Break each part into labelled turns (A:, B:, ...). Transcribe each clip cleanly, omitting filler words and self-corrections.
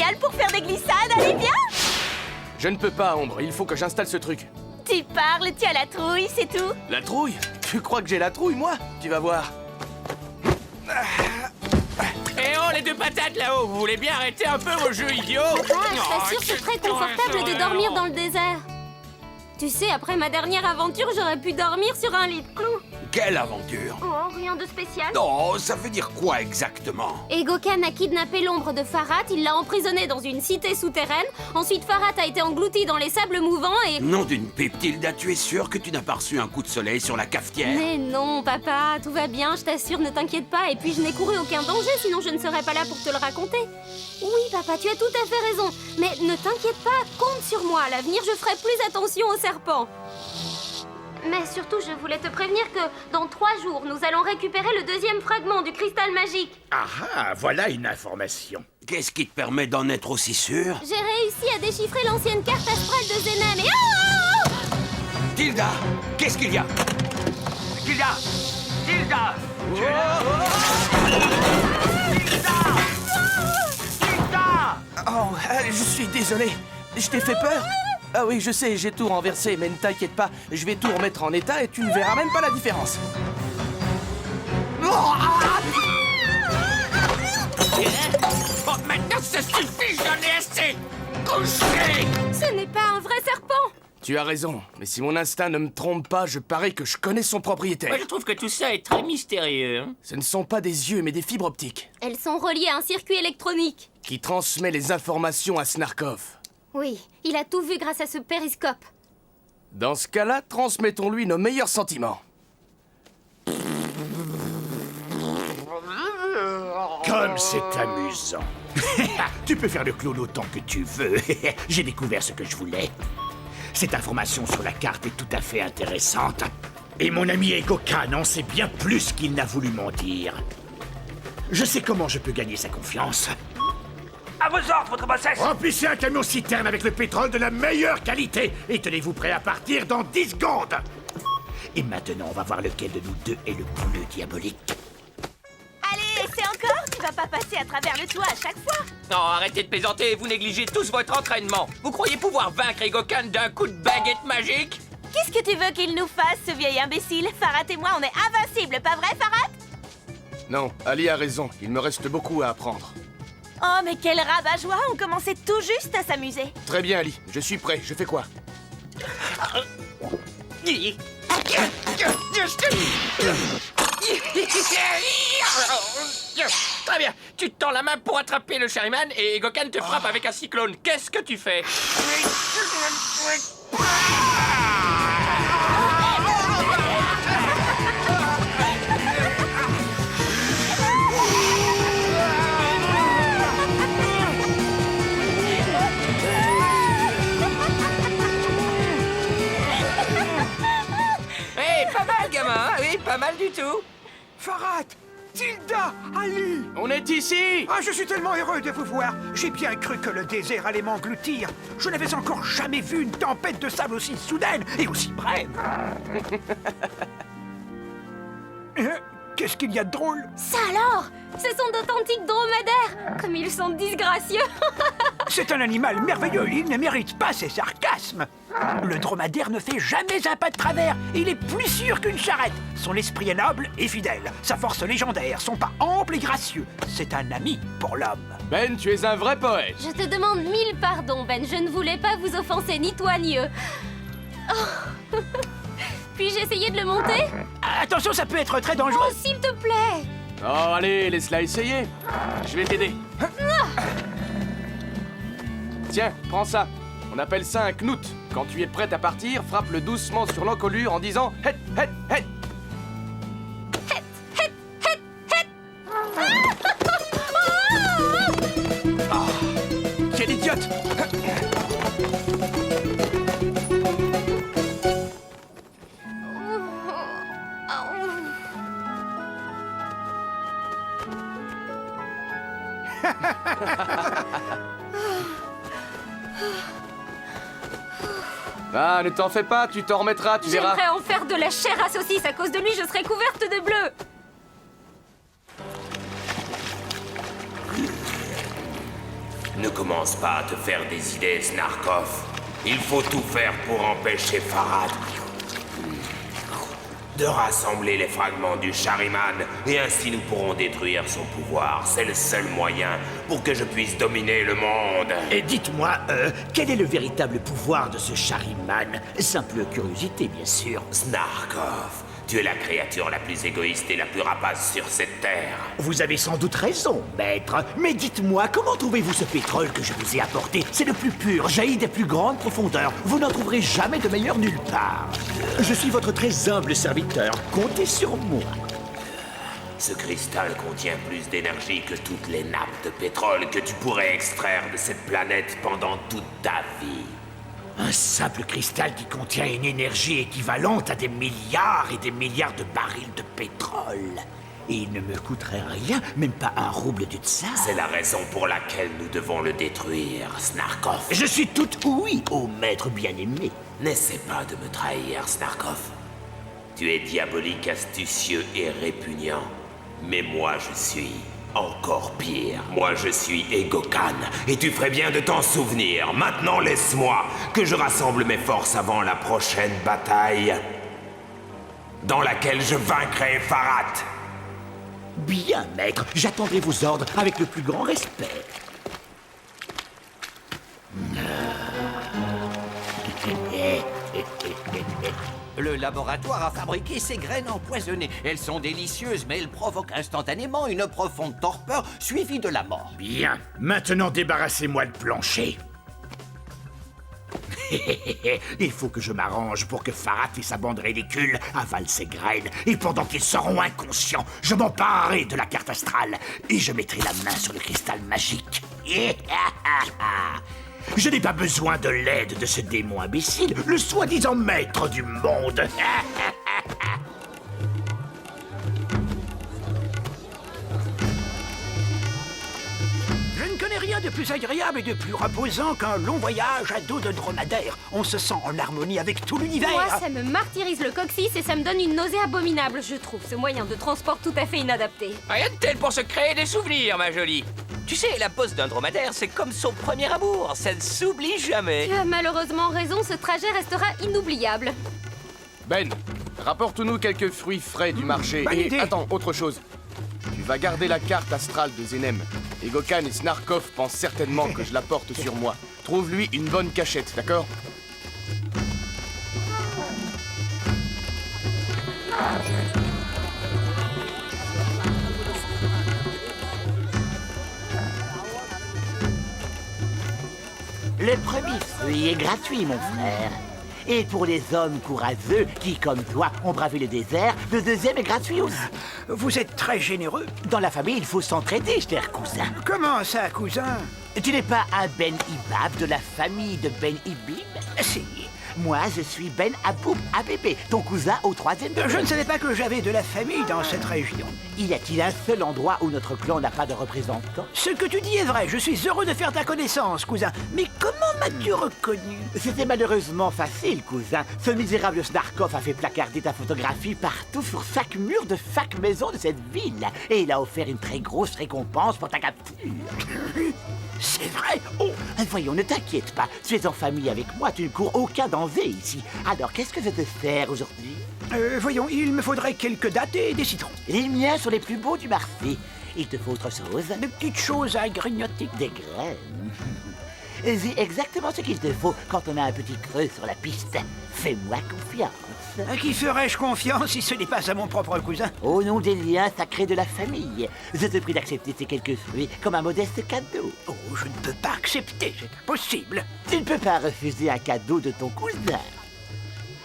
A: génial pour faire des glissades, allez viens!
B: Je ne peux pas, Ombre, il faut que j'installe ce truc.
A: Tu parles, tu as la trouille, c'est tout.
B: La trouille? Tu crois que j'ai la trouille, moi? Tu vas voir.
C: Eh oh, les deux patates là-haut, vous voulez bien arrêter un peu vos jeux idiots?
D: Je t'assure, c'est très confortable de dormir dans le désert. Tu sais, après ma dernière aventure, j'aurais pu dormir sur un lit de clous.
E: Quelle aventure?
D: Oh, rien de spécial.
E: Non, ça veut dire quoi exactement?
D: Et Gokhan a kidnappé l'ombre de Farhat, il l'a emprisonné dans une cité souterraine. Ensuite, Farhat a été englouti dans les sables mouvants et...
E: Nom d'une pipe, Tilda, tu es sûr que tu n'as pas reçu un coup de soleil sur la cafetière?
D: Mais non, papa, tout va bien, je t'assure, ne t'inquiète pas. Et puis, je n'ai couru aucun danger, sinon je ne serais pas là pour te le raconter. Oui, papa, tu as tout à fait raison. Mais ne t'inquiète pas, compte sur moi. À l'avenir, je ferai plus attention aux serpents. Mais surtout, je voulais te prévenir que dans 3 jours, nous allons récupérer le 2e fragment du cristal magique.
F: Ah, voilà une information.
E: Qu'est-ce qui te permet d'en être aussi sûr?
D: J'ai réussi à déchiffrer l'ancienne carte astrale de Zenem et... Oh!
E: Tilda, qu'est-ce qu'il y a? Tilda! Tilda! Tu es là? Tilda!
B: Oh, je suis désolé. Je t'ai fait peur? Ah oui, je sais, j'ai tout renversé, mais ne t'inquiète pas, je vais tout remettre en état et tu ne verras même pas la différence.
C: Oh, maintenant ça suffit, j'en ai assez! Couchez!
D: Ce n'est pas un vrai serpent!
B: Tu as raison, mais si mon instinct ne me trompe pas, je parie que je connais son propriétaire.
C: Moi, je trouve que tout ça est très mystérieux. Hein.
B: Ce ne sont pas des yeux, mais des fibres optiques,
D: Elles sont reliées à un circuit électronique.
B: qui transmet les informations à Snarkov.
D: Oui, il a tout vu grâce à ce périscope.
B: Dans ce cas-là, transmettons-lui nos meilleurs sentiments.
F: Comme c'est amusant. Tu peux faire le clown autant que tu veux. J'ai découvert ce que je voulais. Cette information sur la carte est tout à fait intéressante. Et mon ami Gokhan en sait bien plus qu'il n'a voulu m'en dire. Je sais comment je peux gagner sa confiance.
E: À vos ordres, votre bassesse!
F: Remplissez un camion citerne avec le pétrole de la meilleure qualité et tenez-vous prêt à partir dans 10 secondes. Et maintenant, on va voir lequel de nous deux est le bleu diabolique.
A: Allez, c'est encore, tu vas pas passer à travers le toit à chaque fois.
C: Non, arrêtez de plaisanter, vous négligez tous votre entraînement. Vous croyez pouvoir vaincre Gokhan d'un coup de baguette magique?
A: Qu'est-ce que tu veux qu'il nous fasse, ce vieil imbécile? Farhat et moi, on est invincibles, pas vrai, Farhat?
B: Non, Ali a raison, il me reste beaucoup à apprendre.
A: Oh, mais quel rabat-joie, on commençait tout juste à s'amuser.
B: Très bien, Ali, je suis prêt, je fais quoi?
C: Très bien, tu te tends la main pour attraper le Sherryman et Gokhan te frappe avec un cyclone. Qu'est-ce que tu fais? Pas mal, gamin, hein? Oui, pas mal du tout.
G: Farhat! Tilda! Ali!
B: On est ici!
G: Ah, je suis tellement heureux de vous voir! J'ai bien cru que le désert allait m'engloutir. Je n'avais encore jamais vu une tempête de sable aussi soudaine et aussi brève. Qu'est-ce qu'il y a de drôle?
D: Ça alors? Ce sont d'authentiques dromadaires! Comme ils sont disgracieux!
G: C'est un animal merveilleux, il ne mérite pas ses sarcasmes. Le dromadaire ne fait jamais un pas de travers, il est plus sûr qu'une charrette. Son esprit est noble et fidèle, sa force légendaire, son pas ample et gracieux. C'est un ami pour l'homme.
B: Ben, tu es un vrai poète.
D: Je te demande 1000 pardons, Ben. Je ne voulais pas vous offenser, ni toi ni eux. Oh. Puis-je essayer de le monter?
G: Attention, ça peut être très dangereux.
D: Oh, s'il te plaît!
B: Oh, allez, laisse-la essayer. Je vais t'aider. Tiens, prends ça. On appelle ça un knout. Quand tu es prête à partir, frappe-le doucement sur l'encolure en disant « Het, het, het !» Quelle idiote! Ah, ne t'en fais pas, tu t'en remettras, tu verras.
D: J'aimerais en faire de la chair à saucisse. À cause de lui, je serais couverte de bleu.
E: Ne commence pas à te faire des idées, Snarkov. Il faut tout faire pour empêcher Farad de rassembler les fragments du Shariman, et ainsi nous pourrons détruire son pouvoir. C'est le seul moyen pour que je puisse dominer le monde.
F: Et dites-moi, quel est le véritable pouvoir de ce Shariman? Simple curiosité, bien sûr.
E: Snarkov, tu es la créature la plus égoïste et la plus rapace sur cette terre.
F: Vous avez sans doute raison, maître. Mais dites-moi, comment trouvez-vous ce pétrole que je vous ai apporté? C'est le plus pur, jailli des plus grandes profondeurs. Vous n'en trouverez jamais de meilleur nulle part. Je suis votre très humble serviteur. Comptez sur moi.
E: Ce cristal contient plus d'énergie que toutes les nappes de pétrole que tu pourrais extraire de cette planète pendant toute ta vie.
F: Un simple cristal qui contient une énergie équivalente à des milliards et des milliards de barils de pétrole. Et il ne me coûterait rien, même pas un rouble du tsar.
E: C'est la raison pour laquelle nous devons le détruire, Snarkov.
F: Je suis tout oui, ô maître bien-aimé.
E: N'essaie pas de me trahir, Snarkov. Tu es diabolique, astucieux et répugnant. Mais moi, je suis encore pire. Moi, je suis Egokan, et tu ferais bien de t'en souvenir. Maintenant, laisse-moi que je rassemble mes forces avant la prochaine bataille, dans laquelle je vaincrai Farad.
F: Bien, maître, j'attendrai vos ordres avec le plus grand respect.
H: Le laboratoire a fabriqué ces graines empoisonnées. Elles sont délicieuses, mais elles provoquent instantanément une profonde torpeur suivie de la mort.
F: Bien, maintenant débarrassez-moi le plancher. Il faut que je m'arrange pour que Farad et sa bande ridicule avalent ces graines. Et pendant qu'ils seront inconscients, je m'emparerai de la carte astrale et je mettrai la main sur le cristal magique. Je n'ai pas besoin de l'aide de ce démon imbécile, le soi-disant maître du monde.
G: Je ne connais rien de plus agréable et de plus reposant qu'un long voyage à dos de dromadaire. On se sent en harmonie avec tout l'univers.
D: Moi, ça me martyrise le coccyx et ça me donne une nausée abominable. Je trouve ce moyen de transport tout à fait inadapté.
C: Rien de tel pour se créer des souvenirs, ma jolie. Tu sais, la pose d'un dromadaire, c'est comme son premier amour. Ça ne s'oublie jamais.
D: Tu as malheureusement raison, ce trajet restera inoubliable.
B: Ben, rapporte-nous quelques fruits frais du marché.
G: Bonne
B: Et
G: idée.
B: attends, autre chose. Tu vas garder la carte astrale de Zenem. Egokan et Snarkov pensent certainement que je la porte sur moi. Trouve-lui une bonne cachette, d'accord?
F: Le premier fruit est gratuit, mon frère. Et pour les hommes courageux qui, comme toi, ont bravé le désert, le deuxième est gratuit aussi.
G: Vous êtes très généreux.
F: Dans la famille, il faut s'entraider, cher cousin.
G: Comment ça, cousin?
F: Tu n'es pas un Ben Ibab de la famille de Ben Ibib?
G: Si.
F: Moi, je suis Ben Aboub Abébé, ton cousin au 3e degré.
G: Je ne savais pas que j'avais de la famille dans cette région.
F: Y a-t-il un seul endroit où notre clan n'a pas de représentant?
G: Ce que tu dis est vrai, je suis heureux de faire ta connaissance, cousin. Mais comment m'as-tu reconnu?
F: C'était malheureusement facile, cousin. Ce misérable Snarkov a fait placarder ta photographie partout sur chaque mur de chaque maison de cette ville. Et il a offert une très grosse récompense pour ta capture.
G: C'est vrai? Oh,
F: Voyons, ne t'inquiète pas. Tu es en famille avec moi, tu ne cours aucun danger ici. Alors, qu'est-ce que je peux faire aujourd'hui?
G: voyons, il me faudrait quelques dattes et des citrons.
F: Les miens sont les plus beaux du marché. Il te faut autre chose?
G: De petites choses à grignoter.
F: Des graines. C'est exactement ce qu'il te faut quand on a un petit creux sur la piste. Fais-moi confiance.
G: À qui ferais-je confiance si ce n'est pas à mon propre cousin?
F: Au nom des liens sacrés de la famille, je te prie d'accepter ces quelques fruits comme un modeste cadeau.
G: Oh, je ne peux pas accepter, c'est impossible.
F: Tu ne peux pas refuser un cadeau de ton cousin.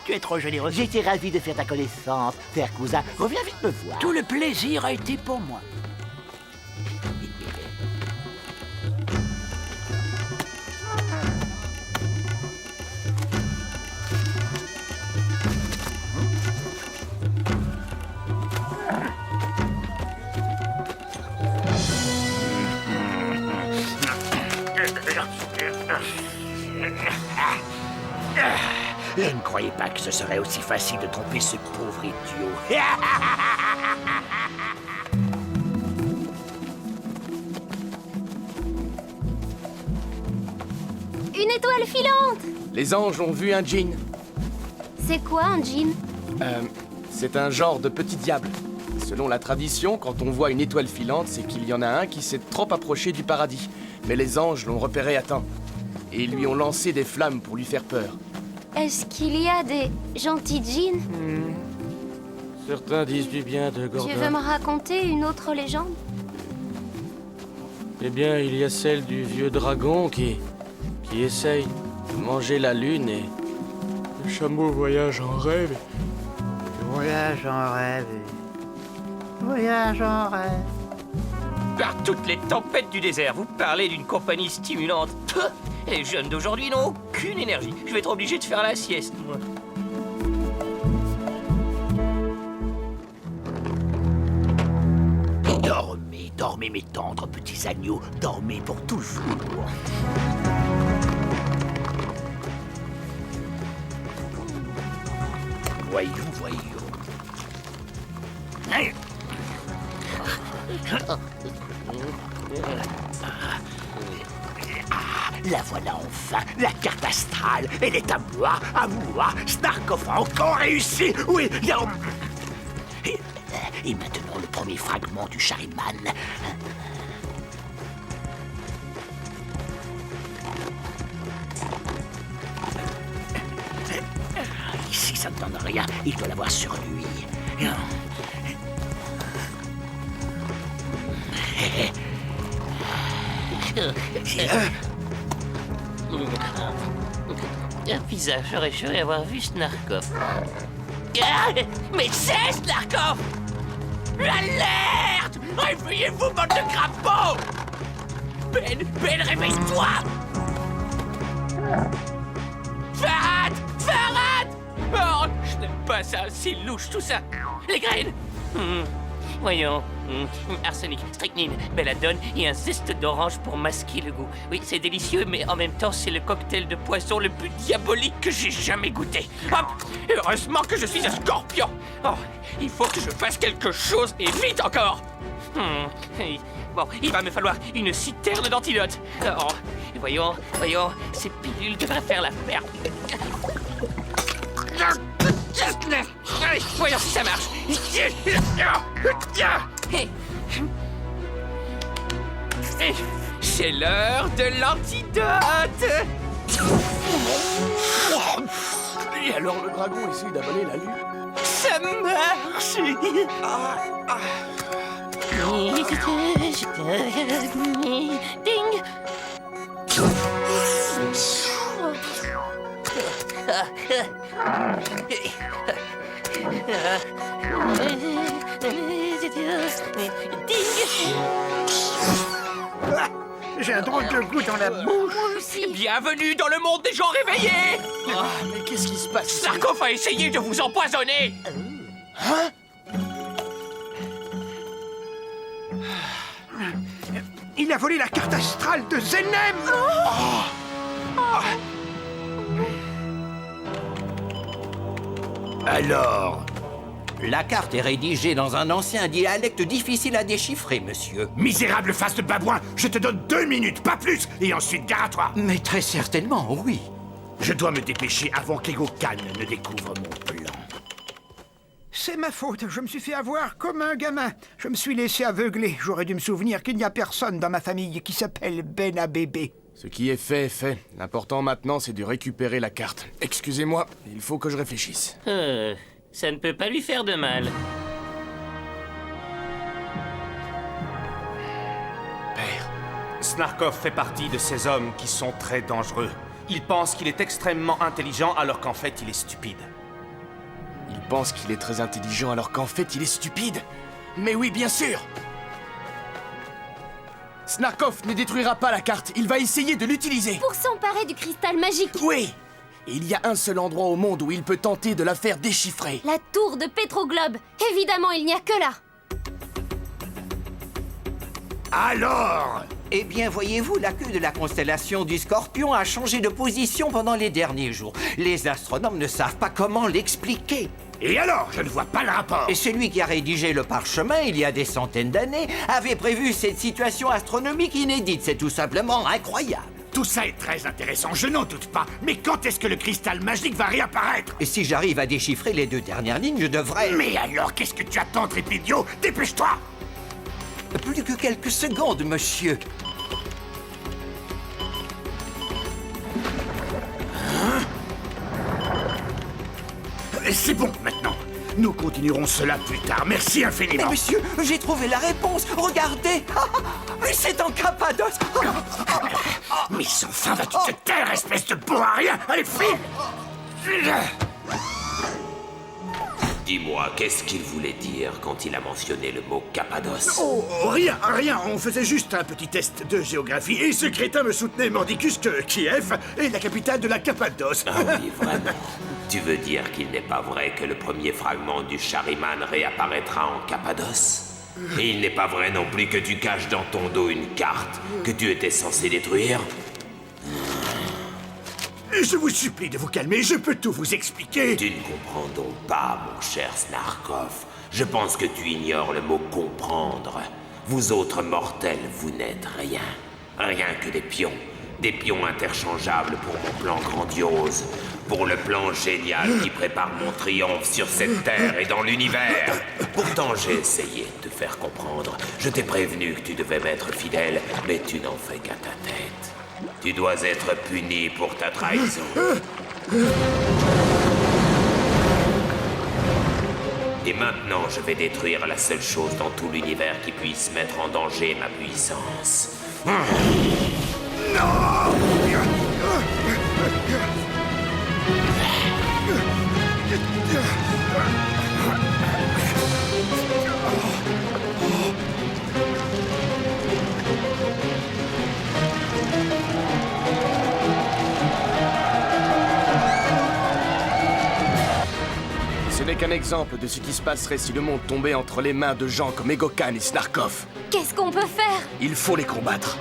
G: Tu es trop généreux.
F: J'ai été ravi de faire ta connaissance, cher cousin. Reviens vite me voir.
G: Tout le plaisir a été pour moi.
F: Je ne croyais pas que ce serait aussi facile de tromper ce pauvre idiot.
D: une étoile filante!
B: Les anges ont vu un djinn.
D: C'est quoi un djinn?
B: C'est un genre de petit diable. Selon la tradition, quand on voit une étoile filante, c'est qu'il y en a un qui s'est trop approché du paradis. Mais les anges l'ont repéré à temps. Et ils lui ont lancé des flammes pour lui faire peur.
D: Est-ce qu'il y a des gentils djinns?
B: Certains disent du bien de Gorgon.
D: Tu veux me raconter une autre légende?
B: Eh bien, il y a celle du vieux dragon qui essaye de manger la lune et le chameau voyage en rêve.
I: Voyage en rêve. Voyage en rêve.
C: Par toutes les tempêtes du désert, vous parlez d'une compagnie stimulante. Peuh, les jeunes d'aujourd'hui n'ont aucune énergie. Je vais être obligé de faire la sieste, moi.
F: Dormez, dormez mes tendres petits agneaux, dormez pour toujours. Voyons, voyons. La voilà enfin, la carte astrale. Elle est à moi, à moi. Snarkov a encore réussi. Oui. Et maintenant le premier fragment du Shariman. Ici, ça ne donne rien. Il doit l'avoir sur lui.
C: Un visage, j'aurais juré avoir vu Snarkov. Ah, mais c'est Snarkov! L'alerte! Réveillez-vous, bande de crapauds! Ben, réveille-toi! Farad! Oh, je n'aime pas ça, c'est louche tout ça! Les graines! Voyons. Arsenic, strychnine, belladone et un zeste d'orange pour masquer le goût. Oui, c'est délicieux, mais en même temps, c'est le cocktail de poison le plus diabolique que j'ai jamais goûté. Hop! Heureusement que je suis un scorpion! Oh, il faut que je fasse quelque chose, et vite encore! Bon, il va me falloir une citerne d'antidote. Oh, voyons, ces pilules devraient faire l'affaire. Allez, voyons si ça marche. C'est l'heure de l'antidote.
B: Et alors le dragon essaye d'avaler la lune.
C: Ça marche. Ding.
G: J'ai un drôle de goût dans la bouche.
D: Moi aussi.
C: Bienvenue dans le monde des gens réveillés.
B: Mais qu'est-ce qui se passe ici?
C: Snarkov a essayé de vous empoisonner.
G: Il a volé la carte astrale de Zenem.
F: Alors,
H: La carte est rédigée dans un ancien dialecte difficile à déchiffrer, monsieur.
F: misérable face de babouin, je te donne 2 minutes, pas plus, et ensuite gare à toi.
H: Mais très certainement, oui.
F: Je dois me dépêcher avant qu'Ego Khan ne découvre mon plan.
G: C'est ma faute, je me suis fait avoir comme un gamin. Je me suis laissé aveugler. J'aurais dû me souvenir qu'il n'y a personne dans ma famille qui s'appelle Ben Abébé.
B: Ce qui est fait est fait. L'important maintenant, c'est de récupérer la carte. Excusez-moi, il faut que je réfléchisse.
C: Ça ne peut pas lui faire de mal.
J: Père, Snarkov fait partie de ces hommes qui sont très dangereux. Il pense qu'il est extrêmement intelligent alors qu'en fait il est stupide.
B: Il pense qu'il est très intelligent alors qu'en fait, il est stupide. Mais oui, bien sûr! Snarkov ne détruira pas la carte, il va essayer de l'utiliser.
D: Pour s'emparer du cristal magique.
B: Oui! Et il y a un seul endroit au monde où il peut tenter de la faire déchiffrer.
D: La tour de Pétroglobe. Évidemment, il n'y a que là.
F: Alors,
H: Eh bien, voyez-vous, la queue de la constellation du Scorpion a changé de position pendant les derniers jours. Les astronomes ne savent pas comment l'expliquer.
F: et alors, je ne vois pas le rapport.
H: Et celui qui a rédigé le parchemin, il y a des centaines d'années, avait prévu cette situation astronomique inédite. C'est tout simplement incroyable.
F: Tout ça est très intéressant, je n'en doute pas. Mais quand est-ce que le cristal magique va réapparaître?
H: Et si j'arrive à déchiffrer les 2 dernières lignes, je devrais...
F: Mais alors, qu'est-ce que tu attends, Trépidio? Dépêche-toi!
H: Plus que quelques secondes, monsieur.
F: C'est bon, maintenant. Nous continuerons cela plus tard. Merci infiniment.
H: Mais monsieur, j'ai trouvé la réponse. Regardez. Mais c'est en Cappadoce.
F: Mais enfin, vas-tu te taire, espèce de bon à rien? Allez, file!
E: Dis-moi, qu'est-ce qu'il voulait dire quand il a mentionné le mot Cappadoce?
F: Oh, rien, on faisait juste un petit test de géographie et ce crétin me soutenait mordicus que Kiev est la capitale de la Cappadoce.
E: Ah oui, vraiment. Tu veux dire qu'il n'est pas vrai que le premier fragment du Shariman réapparaîtra en Cappadoce? Et il n'est pas vrai non plus que tu caches dans ton dos une carte que tu étais censé détruire?
F: Je vous supplie de vous calmer, je peux tout vous expliquer.
E: Tu ne comprends donc pas, mon cher Snarkov. Je pense que tu ignores le mot comprendre. Vous autres mortels, vous n'êtes rien. Rien que des pions. Des pions interchangeables pour mon plan grandiose. Pour le plan génial qui prépare mon triomphe sur cette terre et dans l'univers. Pourtant, j'ai essayé de te faire comprendre. Je t'ai prévenu que tu devais m'être fidèle, mais tu n'en fais qu'à ta tête. Tu dois être puni pour ta trahison. Et maintenant, je vais détruire la seule chose dans tout l'univers qui puisse mettre en danger ma puissance.
B: Ce n'est qu'un exemple de ce qui se passerait si le monde tombait entre les mains de gens comme Egokan et Snarkov.
D: Qu'est-ce qu'on peut faire?
B: Il faut les combattre.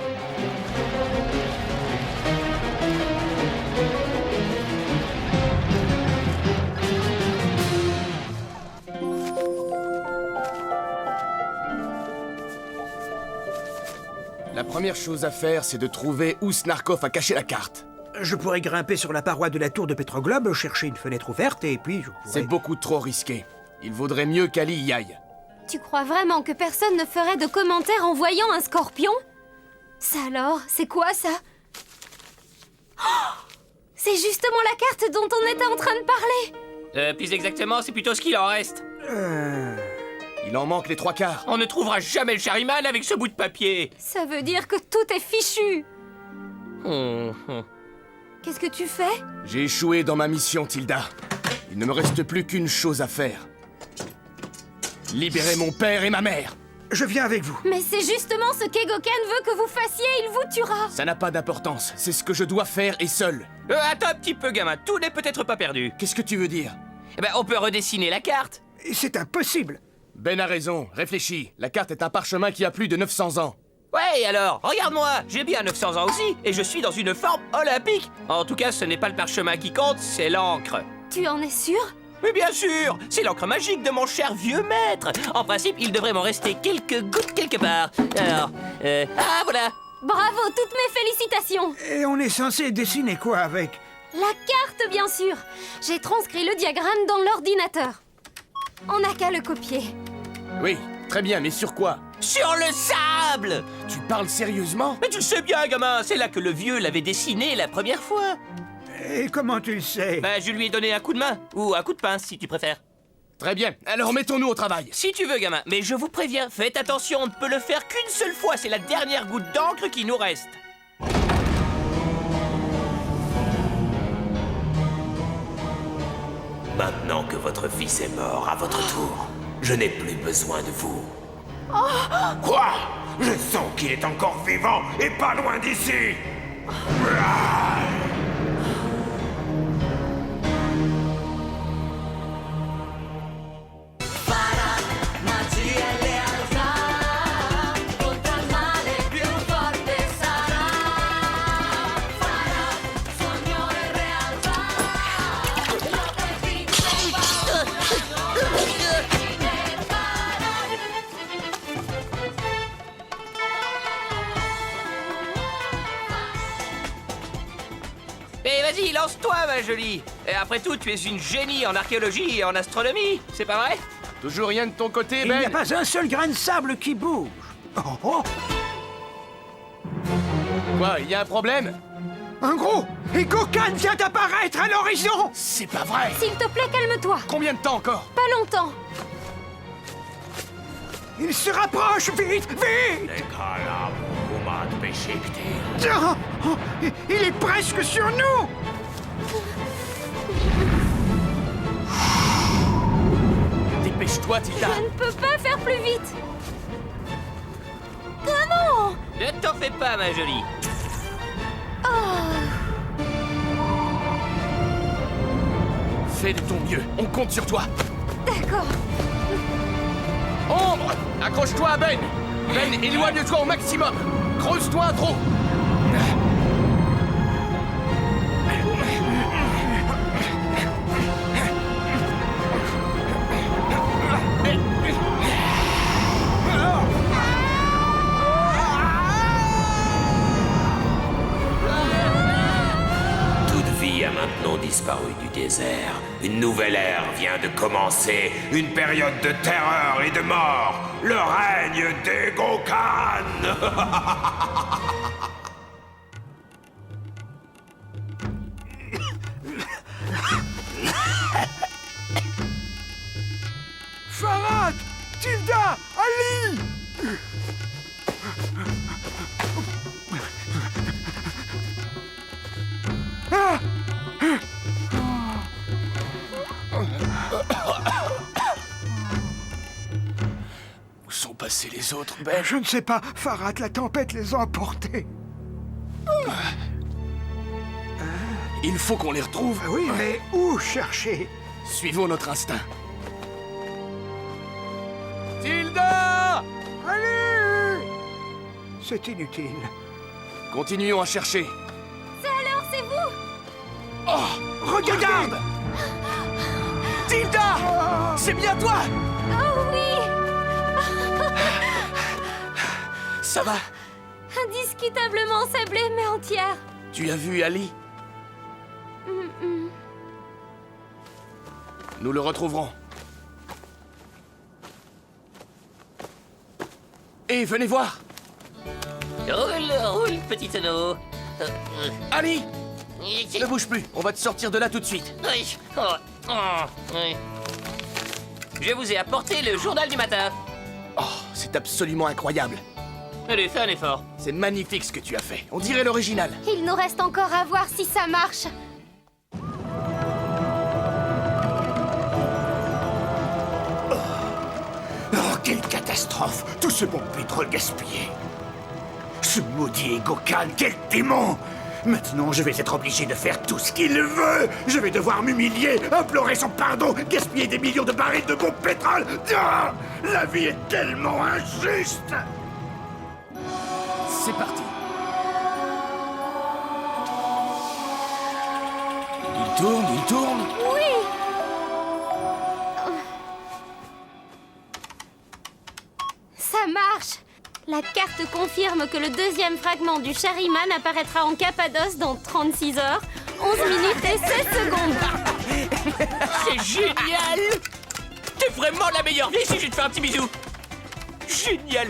B: La première chose à faire, c'est de trouver où Snarkov a caché la carte.
G: Je pourrais grimper sur la paroi de la tour de Petroglobe, chercher une fenêtre ouverte, et puis je pourrais...
B: C'est beaucoup trop risqué. Il vaudrait mieux qu'Ali y aille.
D: Tu crois vraiment que personne ne ferait de commentaires en voyant un scorpion? Ça alors, c'est quoi ça? Oh, c'est justement la carte dont on était en train de parler.
C: Plus exactement, c'est plutôt ce qu'il en reste.
B: Il en manque les 3/4.
C: On ne trouvera jamais le Shariman avec ce bout de papier.
D: Ça veut dire que tout est fichu. Qu'est-ce que tu fais?
B: J'ai échoué dans ma mission, Tilda. Il ne me reste plus qu'une chose à faire. Libérer mon père et ma mère.
G: Je viens avec vous.
D: Mais c'est justement ce qu'Egokan veut que vous fassiez, il vous tuera.
B: Ça n'a pas d'importance, c'est ce que je dois faire et seul.
C: Attends un petit peu, gamin, tout n'est peut-être pas perdu.
B: Qu'est-ce que tu veux dire?
C: Eh ben, on peut redessiner la carte.
G: C'est impossible.
B: Ben a raison, réfléchis. La carte est un parchemin qui a plus de 900 ans.
C: Ouais, alors, regarde-moi, j'ai bien 900 ans aussi, et je suis dans une forme olympique. En tout cas, ce n'est pas le parchemin qui compte, c'est l'encre.
D: Tu en es sûr?
C: Mais bien sûr, c'est l'encre magique de mon cher vieux maître. En principe, il devrait m'en rester quelques gouttes quelque part. Alors, ah voilà.
D: Bravo, toutes mes félicitations.
G: Et on est censé dessiner quoi avec?
D: La carte, bien sûr. J'ai transcrit le diagramme dans l'ordinateur. On n'a qu'à le copier.
B: Oui, très bien, mais sur quoi?
C: Sur le sable!
B: Tu parles sérieusement?
C: Mais tu le sais bien, gamin, c'est là que le vieux l'avait dessiné la première fois.
G: Et comment tu le sais?
C: Ben, je lui ai donné un coup de main, ou un coup de pince, si tu préfères.
B: Très bien, alors mettons-nous au travail.
C: Si tu veux, gamin, mais je vous préviens, faites attention, on ne peut le faire qu'une seule fois, c'est la dernière goutte d'encre qui nous reste.
E: Maintenant que votre fils est mort à votre tour, je n'ai plus besoin de vous.
F: Quoi? Je sens qu'il est encore vivant et pas loin d'ici.
C: Allez, lance-toi, ma jolie. Et après tout, tu es une génie en archéologie et en astronomie, c'est pas vrai?
B: Toujours rien de ton côté,
G: Il n'y a
B: Ben?
G: pas un seul grain de sable qui bouge. Oh, oh.
B: Quoi, il y a un problème?
G: Un gros Egokan vient d'apparaître à l'horizon.
B: C'est pas vrai!
D: S'il te plaît, calme-toi.
B: Combien de temps encore?
D: Pas longtemps.
G: Il se rapproche, vite, vite. Tiens, oh, il est presque sur nous.
B: Dépêche-toi, Tilda!
D: Je ne peux pas faire plus vite. Ah non!
C: Ne t'en fais pas, ma jolie.
B: Fais de ton mieux, on compte sur toi!
D: D'accord.
B: Ombre! Accroche-toi à Ben! Ben, éloigne-toi au maximum! Creuse-toi un trou!
E: Toute vie a maintenant disparu du désert. Une nouvelle ère vient de commencer. Une période de terreur et de mort. Le règne d'Egokan.
G: Farad, Tilda, Ali.
B: Où sont passés les autres, Ben?
G: Je ne sais pas, Farad, la tempête les a emportés.
B: Il faut qu'on les retrouve.
G: Ah oui, mais où chercher?
B: Suivons notre instinct. Tilda!
G: Allez! C'est inutile.
B: Continuons à chercher.
D: Alors, c'est vous?
B: Oh! Regarde! Tilda! C'est bien toi!
D: Oh oui!
B: Ça va?
D: Indiscutablement sablée, mais entière.
B: Tu as vu Ali? Nous le retrouverons. Et venez voir!
C: Roule, roule, petit tonneau.
B: Ali! Ne bouge plus, on va te sortir de là tout de suite.
C: Oui. Oh, oh, oui. Je vous ai apporté le journal du matin.
B: Oh, c'est absolument incroyable.
C: Allez, fais un effort.
B: C'est magnifique ce que tu as fait. On dirait l'original.
D: Il nous reste encore à voir si ça marche.
F: Oh, quelle catastrophe! Tout ce bon pétrole gaspillé! Ce maudit Egokan, quel démon! Maintenant, je vais être obligé de faire tout ce qu'il veut! Je vais devoir m'humilier, implorer son pardon, gaspiller des millions de barils de bon pétrole! Ah, la vie est tellement injuste!
B: C'est parti. Il tourne.
D: Oui! Ça marche! La carte confirme que le deuxième fragment du Chariman apparaîtra en Cappadoce dans 36 heures, 11 minutes et 16 secondes.
C: C'est génial! T'es vraiment la meilleure vie si je te fais un petit bisou. Génial!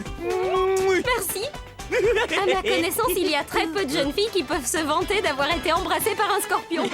D: Merci. À ma connaissance, il y a très peu de jeunes filles qui peuvent se vanter d'avoir été embrassées par un scorpion.